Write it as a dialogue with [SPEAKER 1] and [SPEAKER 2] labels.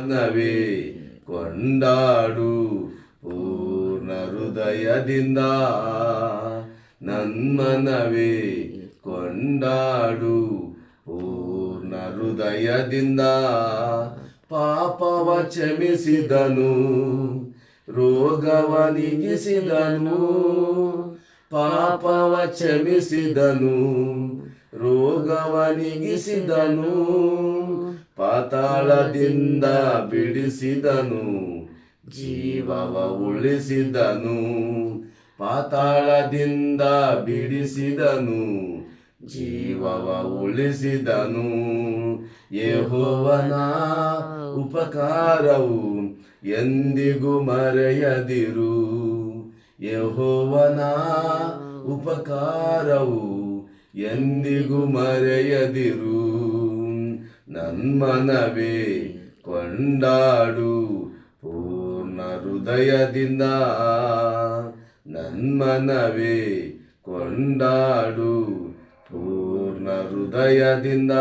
[SPEAKER 1] ಮನವೇ ಕೊಂಡಾಡು ಪೂರ್ಣ ಹೃದಯದಿಂದ, ನನ್ಮನವೇ ಕೊಂಡಾಡು ಪೂರ್ಣ ಹೃದಯದಿಂದ. ಪಾಪವ ಕ್ಷಮಿಸಿದನು, ರೋಗವ ನೀಗಿಸಿದನು, ಪಾಪವ ಕ್ಷಮಿಸಿದನು, ರೋಗವ ನೀಗಿಸಿದನು, ಪಾತಾಳದಿಂದ ಬಿಡಿಸಿದನು, ಜೀವವ ಉಳಿಸಿದನು, ಪಾತಾಳದಿಂದ ಬಿಡಿಸಿದನು, ಜೀವವ ಉಳಿಸಿದನು. ಯೆಹೋವನ ಉಪಕಾರವು ಎಂದಿಗೂ ಮರೆಯದಿರು, ಯೆಹೋವನ ಉಪಕಾರವು ಎಂದಿಗೂ ಮರೆಯದಿರು. ನನ್ಮನವೇ ಕೊಂಡಾಡು ಪೂರ್ಣ ಹೃದಯದಿಂದ, ನನ್ಮನವೇ ಕೊಂಡಾಡು ಪೂರ್ಣ ಹೃದಯದಿಂದ.